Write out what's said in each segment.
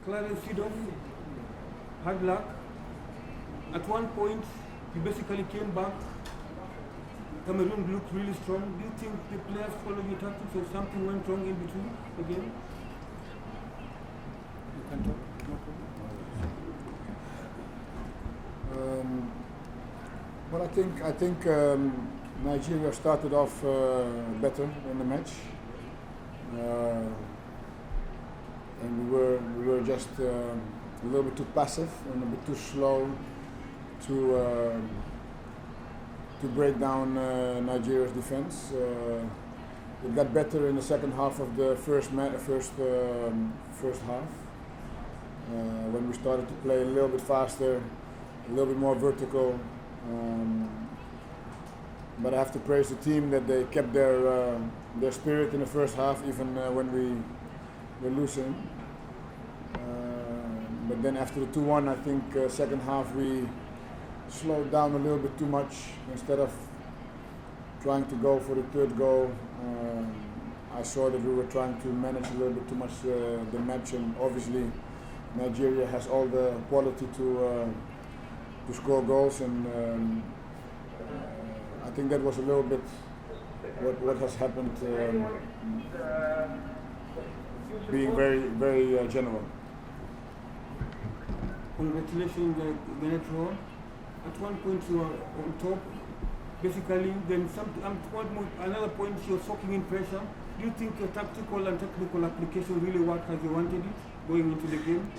Clarence Seedorf, hard luck. At one point, you basically came back. Cameroon looked really strong. Do you think the players followed your tactics or something went wrong in between the game? You can talk. No problem. Well, I think Nigeria started off better in the match, and we were just a little bit too passive and a bit too slow to break down Nigeria's defense. It got better in the second half of the first half when we started to play a little bit faster, a little bit more vertical. But I have to praise the team that they kept their spirit in the first half, even when we were losing. But then after the 2-1, I think second half we slowed down a little bit too much. Instead of trying to go for the third goal, I saw that we were trying to manage a little bit too much the match, and obviously Nigeria has all the quality to score goals, and I think that was a little bit what has happened, being very general. Congratulations, Rohr. At one point you were on top, basically. Then another point you're soaking in pressure. Do you think your tactical and technical application really worked as you wanted it going into the game?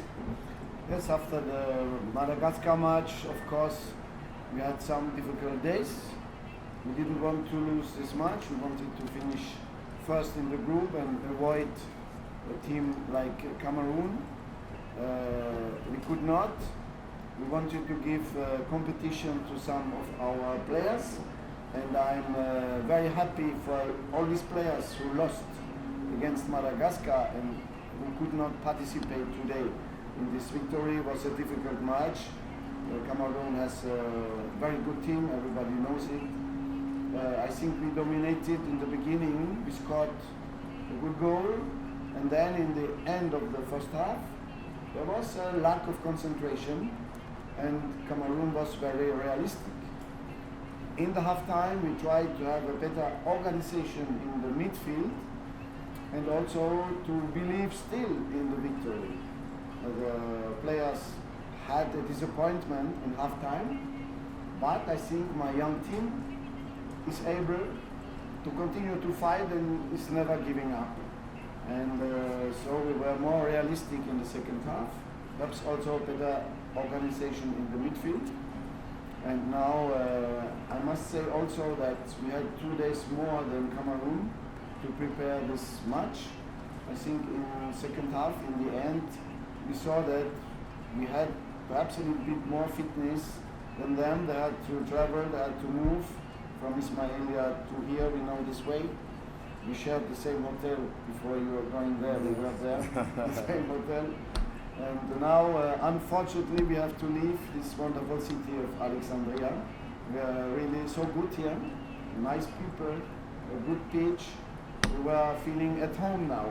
Yes, after the Madagascar match, of course, we had some difficult days. We didn't want to lose this match. We wanted to finish first in the group and avoid a team like Cameroon. We could not. We wanted to give competition to some of our players, and I'm very happy for all these players who lost against Madagascar and who could not participate today in this victory. It was a difficult match. Cameroon has a very good team, everybody knows it. I think we dominated in the beginning. We scored a good goal, and then in the end of the first half there was a lack of concentration, and Cameroon was very realistic. In the halftime we tried to have a better organization in the midfield and also to believe still in the victory. The players had a disappointment in halftime, but I think my young team is able to continue to fight and is never giving up. And so we were more realistic in the second half. Perhaps also better organization in the midfield. And now I must say also that we had 2 days more than Cameroon to prepare this match. I think in the second half, in the end, we saw that we had perhaps a little bit more fitness than them. They had to travel, they had to move from Ismailia to here. We know this way. We shared the same hotel before you were going there. We were there, the same hotel. And now, unfortunately, we have to leave this wonderful city of Alexandria. We are really so good here, nice people, a good pitch. We were feeling at home now,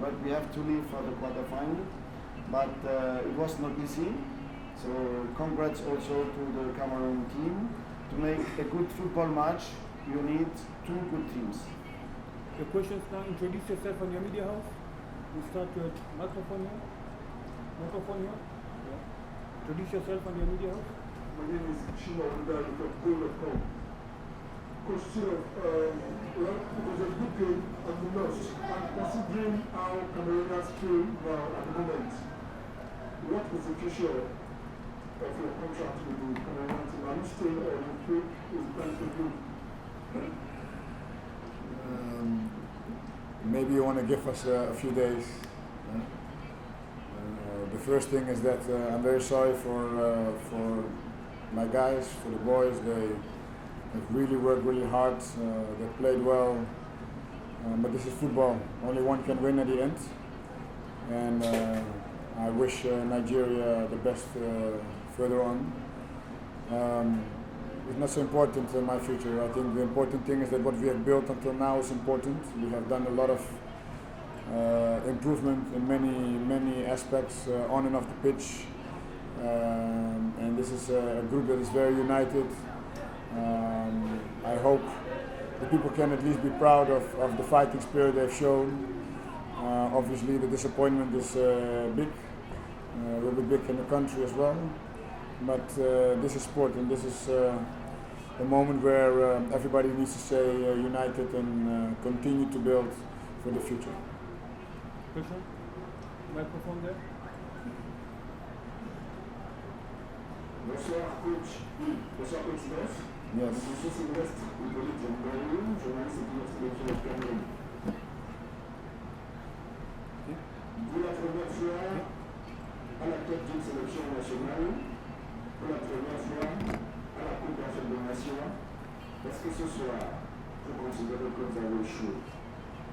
but we have to leave for the quarterfinal. But it was not easy. So congrats also to the Cameroon team. To make a good football match, you need 2 good teams. The questions now. Introduce yourself on your media house. We start with microphone here. Yeah. Introduce yourself on your media house. My name is Shima Udari from Goal.com. Coach Seedorf, well, it was a good game and we lost. And considering how Cameroonians feel now at the moment, what is the future of your contract with the Cameroonian team? Are you staying or you think is going to do? Maybe you want to give us a few days. The first thing is that I'm very sorry for my guys, for the boys. They have really worked really hard. They played well, but this is football. Only one can win at the end, and I wish Nigeria the best further on. It's not so important in my future. I think the important thing is that what we have built until now is important. We have done a lot of improvement in many aspects on and off the pitch. And this is a group that is very united. I hope the people can at least be proud of the fighting spirit they've shown. Obviously the disappointment is big, will be big in the country as well. But this is sport, and this is a moment where everybody needs to stay united and continue to build for the future. Question? Microphone there? Bonsoir coach. Bonsoir coach Seedorf. Yes. Monsieur Seedorf, journaliste de Cameroun, journaliste de la télévision de Cameroun. Vous la première fois à la tête d'une sélection nationale, pour la première fois à la Coupe d'Afrique des Nations. Est-ce que ce soir, vous considérez que vous avez échoué?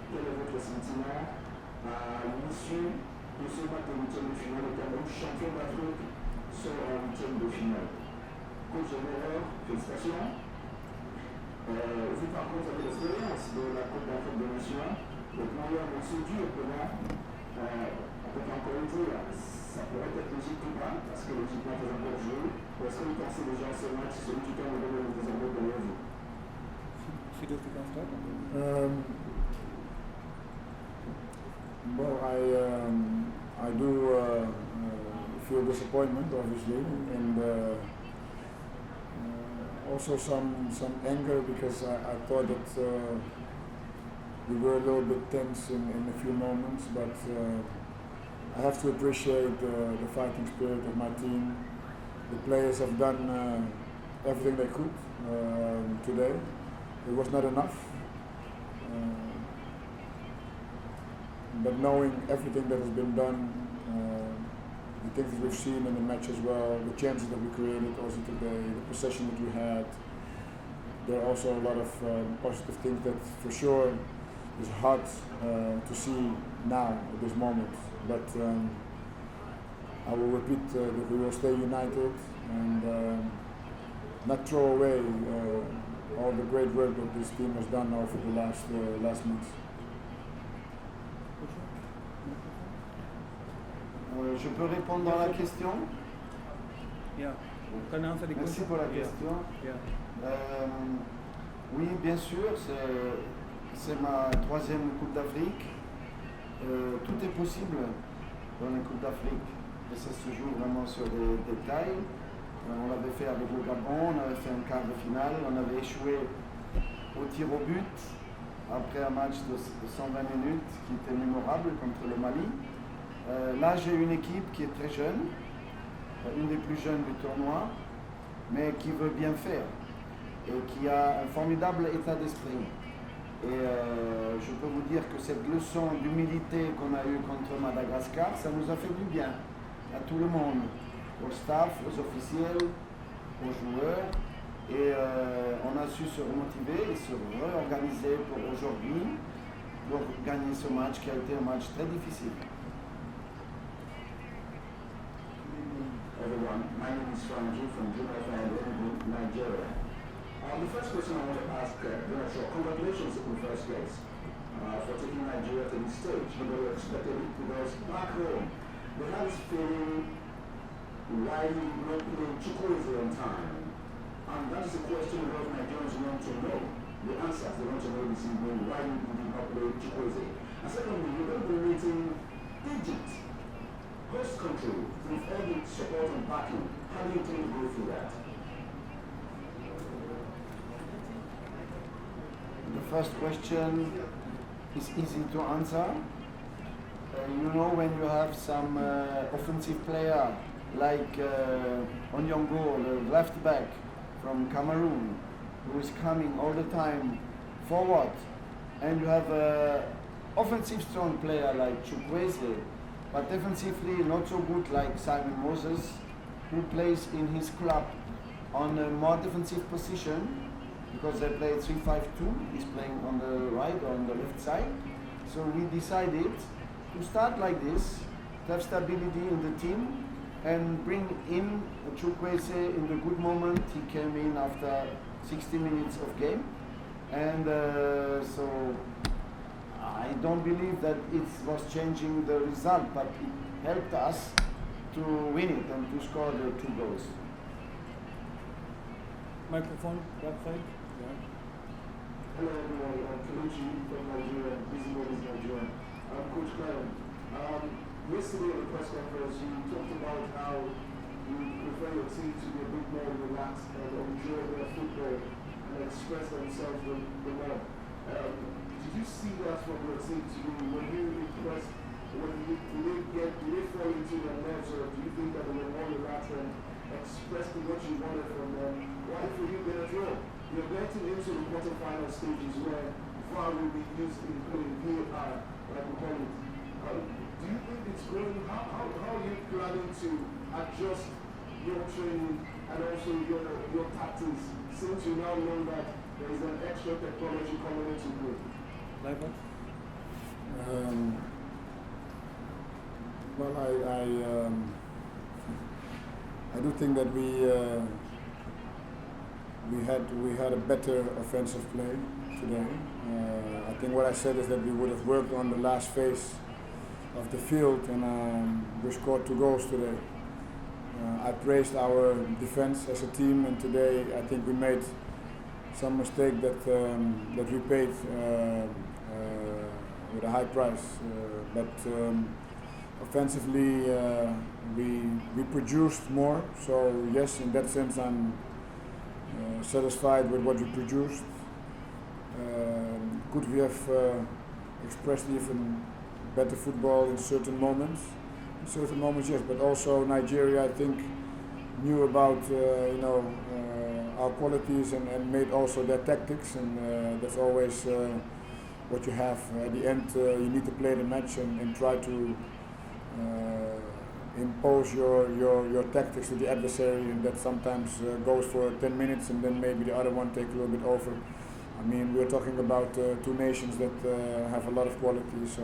Quel est votre sentiment à l'issue de ce match de huitième de finale? Le Cameroun, champion d'Afrique, sort en huitième de finale. Coach Rohr, félicitations. Vous par contre avez l'expérience de la Coupe d'Afrique des Nations. Donc moi, on se dit que là, on peut encore une fois, ça pourrait être logique ou pas, parce que logiquement, vous avez encore joué. Ou est-ce que vous pensez déjà à ce match, celui qui tombe le vous avez encore derrière vous? Seedorf, you can start. Well, I do feel disappointment, obviously, and also some anger, because I thought that we were a little bit tense in a few moments, but I have to appreciate the fighting spirit of my team. The players have done everything they could today. It was not enough. But knowing everything that has been done, the things that we've seen in the match as well, the chances that we created also today, the possession that we had, there are also a lot of positive things that for sure is hard to see now at this moment. But I will repeat that we will stay united and not throw away all the great work that this team has done over the last months. Je peux répondre à la question? Yeah. Can I answer the Merci question? pour la Yeah. question. Yeah. Oui, bien sûr, c'est ma troisième Coupe d'Afrique. Tout est possible dans les Coupes d'Afrique. Et ça se joue vraiment sur des détails. On l'avait fait avec le Gabon, on avait fait un quart de finale, on avait échoué au tir au but après un match de 120 minutes qui était mémorable contre le Mali. Là, j'ai une équipe qui est très jeune, une des plus jeunes du tournoi, mais qui veut bien faire et qui a un formidable état d'esprit. Et je peux vous dire que cette leçon d'humilité qu'on a eue contre Madagascar, ça nous a fait du bien à tout le monde, au staff, aux officiels, aux joueurs. Et on a su se remotiver et se réorganiser pour aujourd'hui, pour gagner ce match qui a été un match très difficile. Everyone, my name is Franji from Junior Nigeria. The first question I want to ask, congratulations in the first place for taking Nigeria to this stage. Nobody expected it, because back home, they had this feeling why you not playing Chukwueze on time. And that is a question a lot of Nigerians want to know. The answers they want to know this evening, why you did not play Chukwueze. And secondly, you're going to be meeting Egypt, host country, with all the support and backing. How do you intend to go through that? The first question is easy to answer. You know, when you have some offensive player like Onyongo, the left back from Cameroon, who is coming all the time forward, and you have an offensive strong player like Chukwueze, but defensively not so good like Simon Moses, who plays in his club on a more defensive position, because they play 3-5-2, he's playing on the right or on the left side. So we decided to start like this, to have stability in the team, and bring in Chukwueze in the good moment. He came in after 60 minutes of game, and so I don't believe that it was changing the result, but it helped us to win it and to score the 2 goals. Microphone, that side. Yeah. Hello everyone, Kelechi from Nigeria, Busy Boys Nigeria. Coach Karen, yesterday at the press conference you talked about how you prefer your team to be a bit more relaxed and enjoy their football and express themselves the more. Did you see that from your team today? Were you impressed? Did they fall into their nerves, or do you think that they were more relaxed and expressed what you wanted from them? Why for you get a draw? You're getting into the quarterfinal stages where VAR will be used in VAR, like we call it. Do you think it's going? How are you planning to adjust your training and also your tactics since you now know that there is an extra technology coming into play? Well, I do think that we had a better offensive play today. I think what I said is that we would have worked on the last phase of the field, and we scored 2 goals today. I praised our defense as a team, and today I think we made some mistake that we paid with a high price. But offensively, we produced more. So yes, in that sense, I'm satisfied with what we produced. Could we have expressed even better football in certain moments? In certain moments, yes. But also Nigeria, I think, knew about our qualities and made also their tactics, and that's always what you have. At the end, you need to play the match and try to impose your tactics to the adversary, and that sometimes goes for 10 minutes and then maybe the other one takes a little bit over. I mean, we're talking about 2 nations that have a lot of quality, so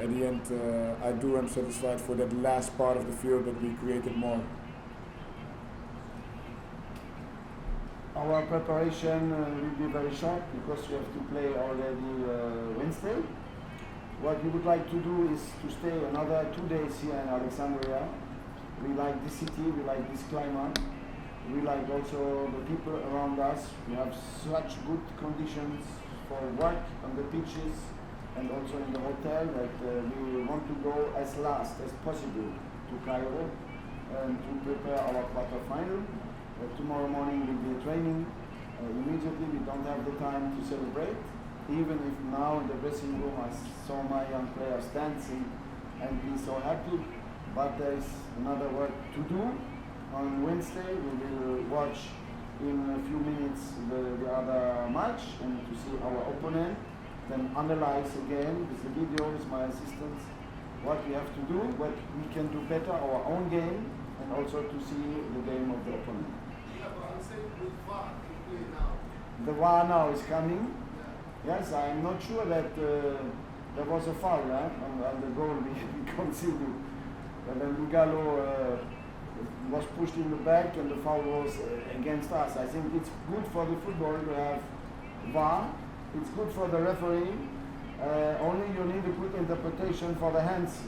at the end I am satisfied for that last part of the field that we created more. Our preparation will be very short because we have to play already Wednesday. What we would like to do is to stay another 2 days here in Alexandria. We like this city, we like this climate, we like also the people around us. We have such good conditions for work on the pitches and also in the hotel that we want to go as last as possible to Cairo and to prepare our quarterfinal. Tomorrow morning will be training. Immediately we don't have the time to celebrate. Even if now in the dressing room I saw my young players dancing and be so happy, but there is another work to do. On Wednesday we will watch in a few minutes the other match and to see our opponent, then analyze again with the videos, my assistants, what we have to do, what we can do better, our own game, and also to see the game of the opponent. Yeah, but I'm saying with VAR, you play now. The VAR now is coming. Yes, I'm not sure that there was a foul on the goal we conceded. And then Lugalo was pushed in the back and the foul was against us. I think it's good for the football to have VAR. It's good for the referee. Only you need a quick interpretation for the hands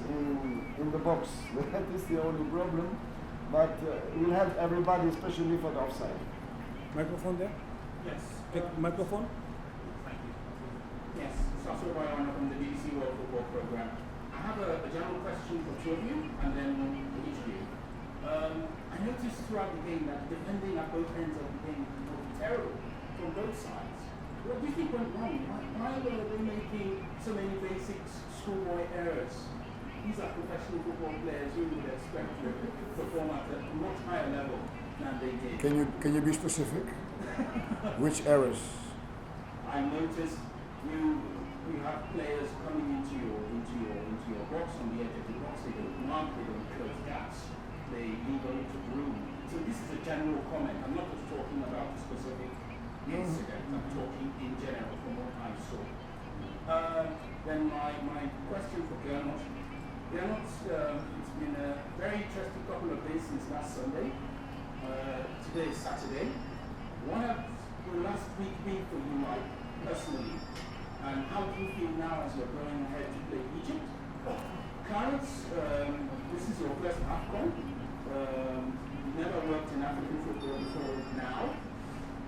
in the box. That is the only problem. But it will help everybody, especially for the offside. Microphone there? Yes. Microphone? Thank you. Yes, Sasha Bayana from the BBC World Football Programme. I have a general question for 2 of you and then one for each of you. I noticed throughout the game that defending at both ends of the game was terrible from both sides. What do you think went wrong? Why were they making so many basic schoolboy errors? These are professional football players who would expect to perform at a much higher level than they did. Can you be specific? Which errors? I noticed you have players coming into your box on the edge of the box. They don't mark, they don't close gaps, they leave a little room. So this is a general comment. I'm not just talking about a specific incident. I'm talking in general from what I saw. Then my question for Gernot. Gernot, it's been a very interesting couple of days since last Sunday. Today is Saturday. What have the last week been for you, like, personally? And how do you feel now as you're going ahead to play Egypt? Clarence, this is your first AFCON. You've never worked in African football before now.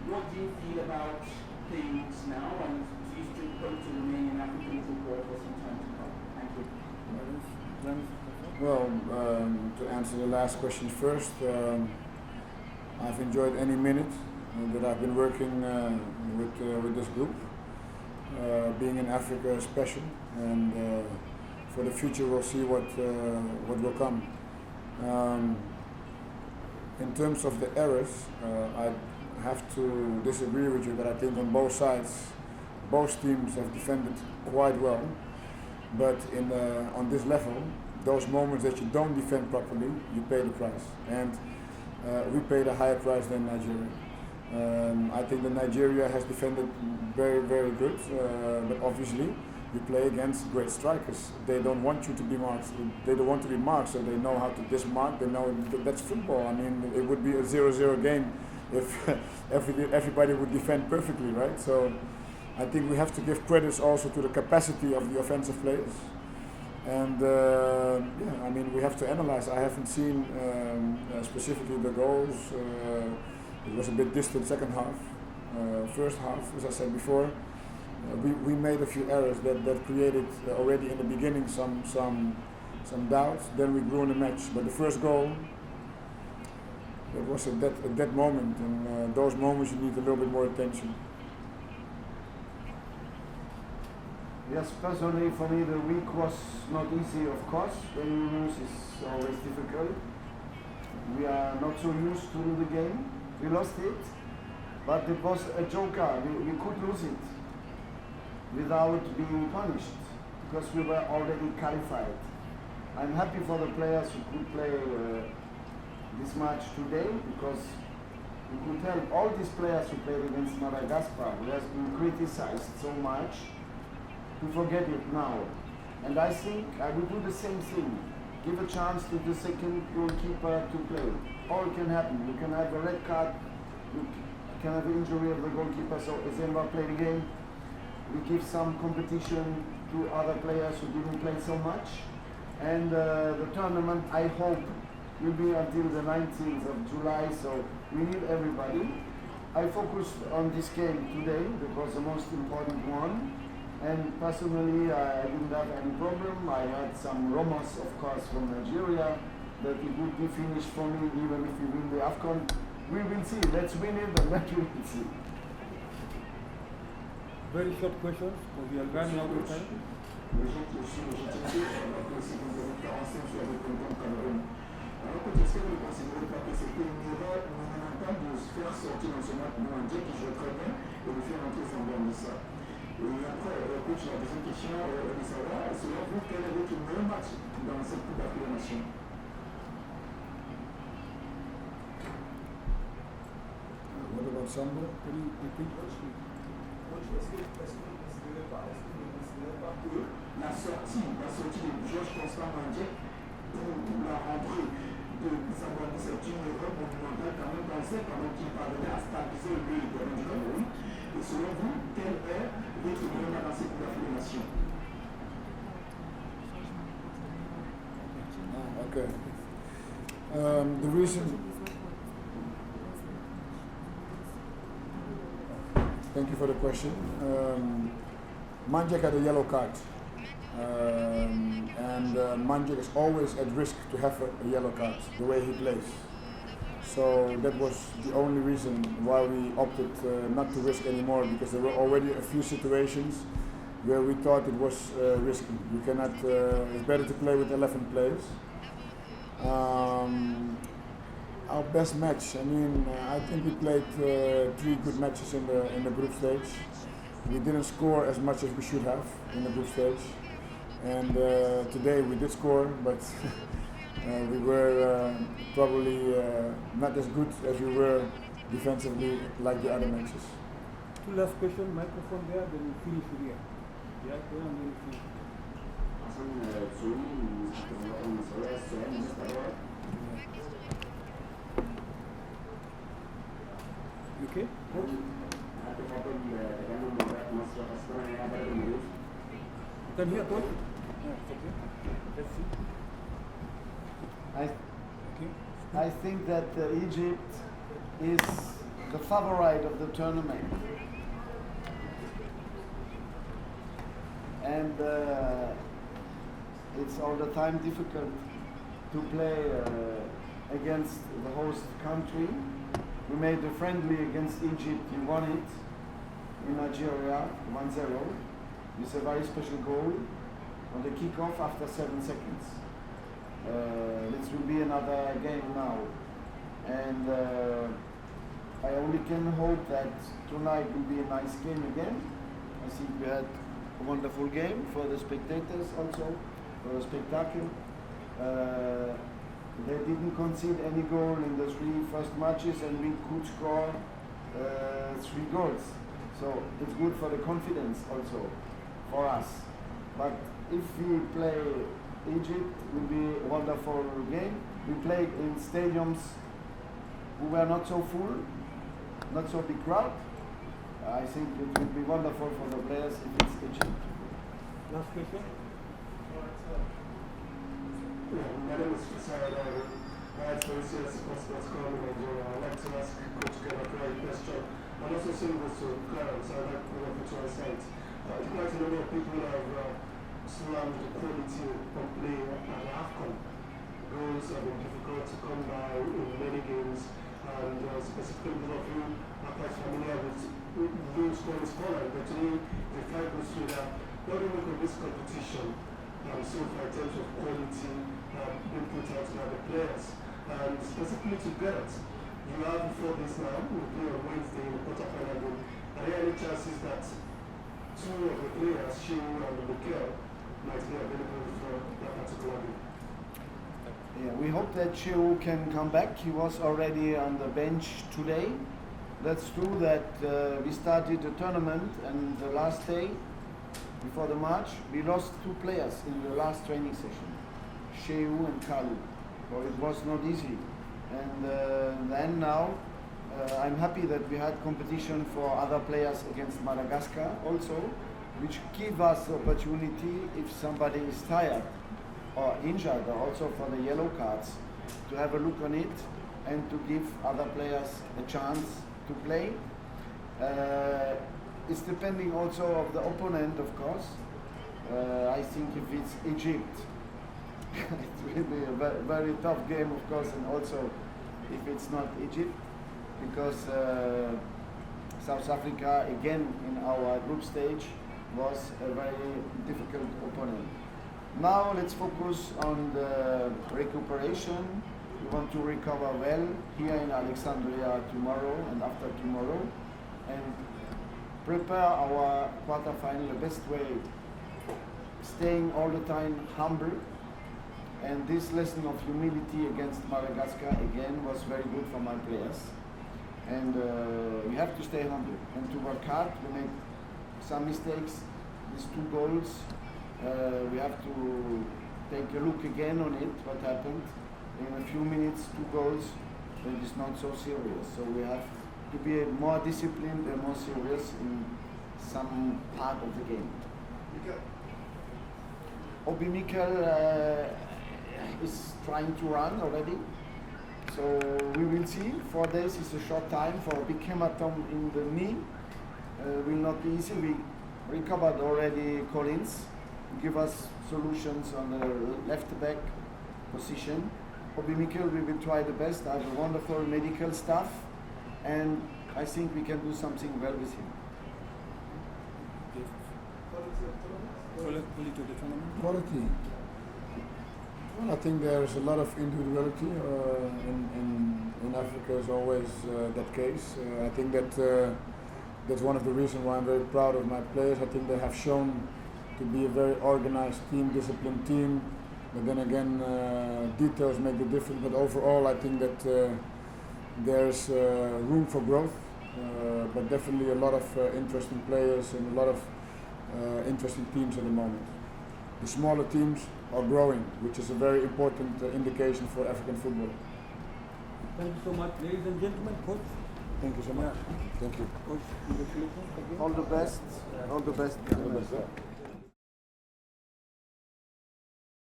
What do you feel about things now, and do you still hope to remain in African football for some time to come? Thank you. Well, to answer the last question first, I've enjoyed any minute that I've been working with this group. Being in Africa is special, and for the future we'll see what will come. In terms of the errors, I have to disagree with you that I think on both sides, both teams have defended quite well, but on this level, those moments that you don't defend properly, you pay the price, and we paid a higher price than Nigeria. I think that Nigeria has defended very, very good, but obviously you play against great strikers. They don't want you to be marked. They don't want to be marked, so they know how to dismark. They know that's football. I mean, it would be a 0-0 game if everybody would defend perfectly, right? So I think we have to give credits also to the capacity of the offensive players. And I mean, we have to analyze. I haven't seen specifically the goals. It was a bit distant second half. First half, as I said before, we made a few errors that created already in the beginning some doubts. Then we grew in the match. But the first goal, it was a dead moment, and those moments you need a little bit more attention. Yes, personally for me the week was not easy, of course. When you lose it's always difficult. We are not so used to the game. We lost it, but it was a joker. We could lose it without being punished because we were already qualified. I'm happy for the players who could play this match today because you could tell all these players who played against Madagascar, who has been criticized so much, to forget it now. And I think I will do the same thing. Give a chance to the second goalkeeper to play. All can happen. You can have a red card, you can have an injury of the goalkeeper, so Ezemba played the game. We give some competition to other players who didn't play so much. And the tournament, I hope, will be until the 19th of July, so we need everybody. I focused on this game today because the most important one. And personally, I didn't have any problem. I had some rumors, of course, from Nigeria that it would be finished for me even if we win the AFCON. We will see. Let's win it and then we will see. Very short questions because we are running out of time. Les gens qui sont légitimes, aussi vous avez 45 sur le président de Cameroun. Alors que est-ce que vous ne considérez pas que c'était une erreur monumentale de se faire sortir dans ce match Mouandé qui joue très bien et de faire entrer Sambon de ça? Et après, coach, la deuxième question de savoir, selon vous, quel est votre meilleur match dans cette Coupe d'Afrique des Nations? What about Sambo? Can you repeat? Est-ce que vous ne considérez pas que la sortie de Georges Constant Mandé pour la rentrée de Savoir que c'est une erreur monumentale quand même, pendant qu'il parvenait à stabiliser le pays de Cameroun? Et selon vous, quel est votre meilleur dans cette Coupe d'Afrique des Nations? Okay. The reason. Thank you for the question. Manjek had a yellow card, and Manjek is always at risk to have a yellow card the way he plays. So that was the only reason why we opted not to risk anymore, because there were already a few situations where we thought it was risky. You cannot. It's better to play with 11 players. Our best match. I mean, I think we played 3 good matches in the group stage. We didn't score as much as we should have in the group stage, and today we did score, but we were probably not as good as we were defensively like the other matches. Two last question, microphone there, then we finish here. Yeah, go on, then finish. You okay? Can hear, coach? Yeah, okay. Let's see. I think that Egypt is the favorite of the tournament. And it's all the time difficult to play against the host country. We made a friendly against Egypt, we won it in Nigeria, 1-0. It's a very special goal on the kickoff after 7 seconds. This will be another game now. And I only can hope that tonight will be a nice game again. I think we had a wonderful game for the spectators also, for the spectacle. They didn't concede any goal in the 3 first matches, and we could score 3 goals. So it's good for the confidence also for us. But if we play Egypt, it will be a wonderful game. We played in stadiums who were not so full, not so big crowd. I think it will be wonderful for the players if it's Egypt. Last question. My name is Sarah David. I for sports in Nigeria. I'd like to ask Coach Gana a very question. I'm also saying this to Clarence. I'd like to know what you said. Quite a number of people have slammed the quality of play at AFCON. Goals have been difficult to come by in many games, and specifically those of you are quite familiar with those goals scored. But today, the 5 goals leader, what do you make of this competition so far in terms of quality being put out by the players? And specifically to Gareth, you have before this now, we play on Wednesday in the quarterfinal game. Are there any chances that 2 of the players, Shehu and Mikel, might be available for that particular game? Yeah, we hope that Shehu can come back. He was already on the bench today. That's true that we started the tournament, and the last day before the match, we lost 2 players in the last training session, Shehu and Kalu. So it was not easy. And then now, I'm happy that we had competition for other players against Madagascar also, which give us the opportunity if somebody is tired or injured, or also for the yellow cards, to have a look on it and to give other players a chance to play. It's depending also of the opponent, of course. I think if it's Egypt, it will be a very, very tough game, of course, and also if it's not Egypt, because South Africa, again in our group stage, was a very difficult opponent. Now let's focus on the recuperation. We want to recover well here in Alexandria tomorrow and after tomorrow, and prepare our quarterfinal the best way, staying all the time humble. And this lesson of humility against Madagascar again was very good for my players. And we have to stay humble and to work hard. We make some mistakes. These 2 goals, we have to take a look again on it, what happened. In a few minutes, 2 goals, it is not so serious. So we have to be more disciplined and more serious in some part of the game. Obi Mikel is trying to run already. So we will see. 4 days is a short time for a big hematome in the knee. Will not be easy. We recovered already Collins, give us solutions on the left back position. Obi Mikel, we will try the best. I have a wonderful medical staff, and I think we can do something well with him. Quality to the tournament? Quality. Well, I think there's a lot of individuality in Africa. Is always that case. I think that that's one of the reasons why I'm very proud of my players. I think they have shown to be a very organized team, disciplined team. But then again, details make the difference. But overall, I think that there's room for growth. But definitely a lot of interesting players and a lot of interesting teams at the moment. The smaller teams are growing, which is a very important indication for African football. Thank you so much, ladies and gentlemen. Coach. Thank you so much. Thank you. Coach, congratulations again. All the best. All the best. All the best.